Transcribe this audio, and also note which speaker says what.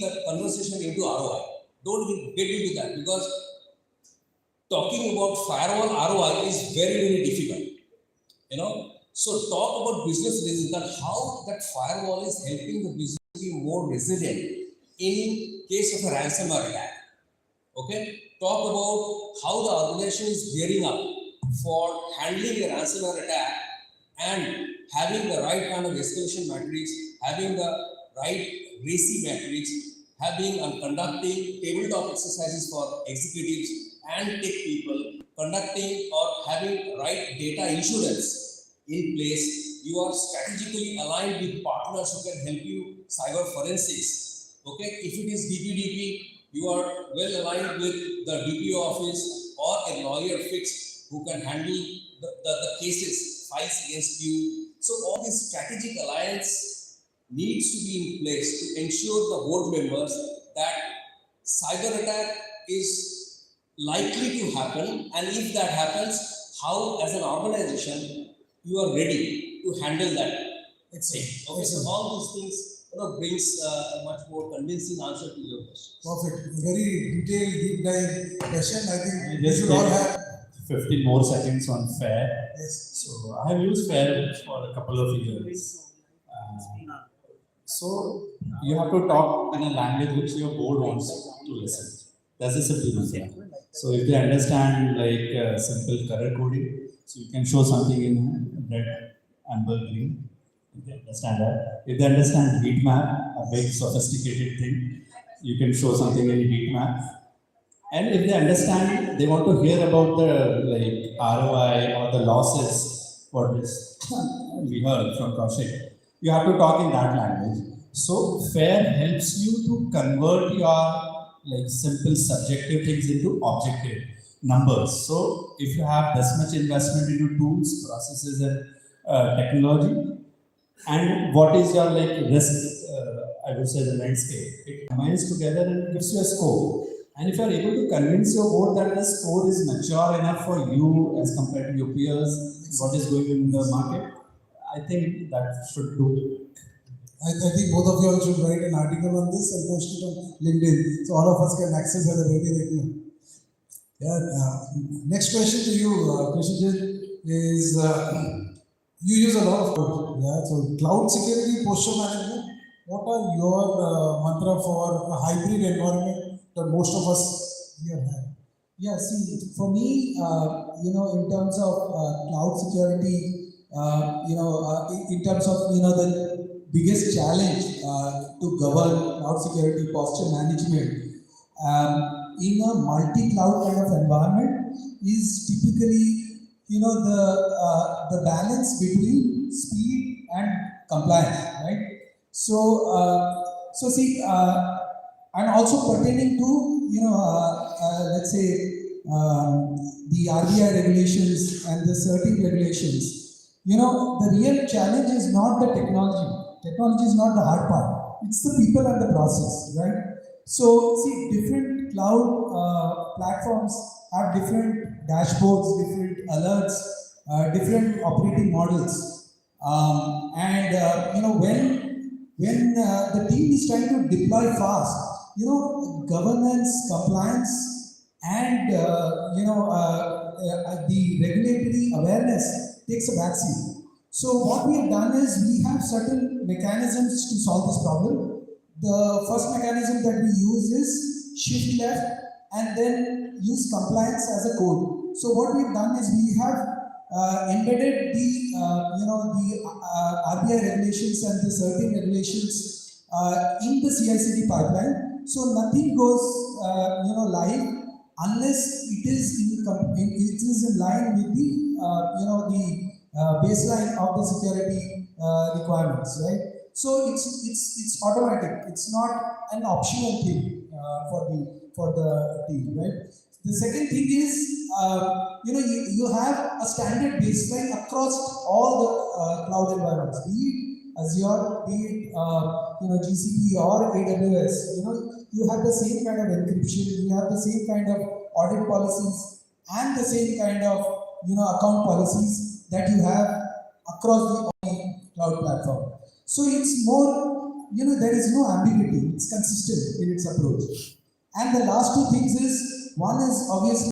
Speaker 1: that conversation into ROI. Don't get into that, because talking about firewall ROI is very, very difficult. So talk about business resilience, that how that firewall is helping the business to be more resilient in case of a ransomware attack. Okay, talk about how the organization is gearing up for handling a ransomware attack and having the right kind of escalation matrix, having the right RACI matrix, having and conducting tabletop exercises for executives and tech people, conducting or having right data insurance in place. You are strategically aligned with partners who can help you cyber forensics. Okay, if it is DPDP, you are well aligned with the DPO office or a lawyer fix who can handle the cases, files against you. So all this strategic alliance needs to be in place to ensure the board members that cyber attack is likely to happen, and if that happens, how as an organization you are ready to handle that. Okay, so all these things brings a much more convincing answer to your question.
Speaker 2: Perfect. Very detailed, deep dive question. I think we should all have
Speaker 3: 15 more seconds on FAIR.
Speaker 2: Yes.
Speaker 3: So I have used FAIR for a couple of years. So you have to talk in a language which your board wants to listen. That's a simple method. So if they understand like simple color coding, so you can show something in red, amber, green. If they understand that. If they understand heat map, a big sophisticated thing, you can show something in heat map. And if they understand, they want to hear about the like ROI or the losses, what this we heard from Koushik. You have to talk in that language. So FAIR helps you to convert your like simple subjective things into objective numbers. So if you have this much investment into tools, processes, and technology, and what is your like risk, I would say the landscape, it combines together and gives you a score. And if you are able to convince your board that the score is mature enough for you as compared to your peers, what is going in the market, I think that should do it.
Speaker 2: I think both of you all should write an article on this and post it on LinkedIn, so all of us can access at a ready rate. Yeah. Next question to you, Krishnenjit, is you use a lot of code. Yeah. So cloud security, posture management. What are your mantra for a hybrid environment that most of us here have?
Speaker 4: Yeah. See, for me, in terms of cloud security, in terms of the biggest challenge to govern cloud security posture management in a multi-cloud kind of environment is typically the balance between speed and compliance, right? So see, and also pertaining to let's say the RBI regulations and the certain regulations. The real challenge is not the technology. Technology is not the hard part. It's the people and the process, right? So see, different cloud platforms have different dashboards, different alerts, different operating models, and when the team is trying to deploy fast, governance, compliance, and the regulatory awareness takes a backseat. So what we have done is we have certain mechanisms to solve this problem. The first mechanism that we use is shift left and then use compliance as a code. So what we've done is we have embedded the RBI regulations and the certain regulations in the CI/CD pipeline. So nothing goes live unless it is in line with the baseline of the security requirements, right? So it's automatic. It's not an optional thing for the team, right? The second thing is you have a standard baseline across all the cloud environments, be it Azure, be it GCP or AWS. You have the same kind of encryption, you have the same kind of audit policies, and the same kind of account policies that you have across the cloud platform. So it's more there is no ambiguity. It's consistent in its approach. And the last two things is, one is obviously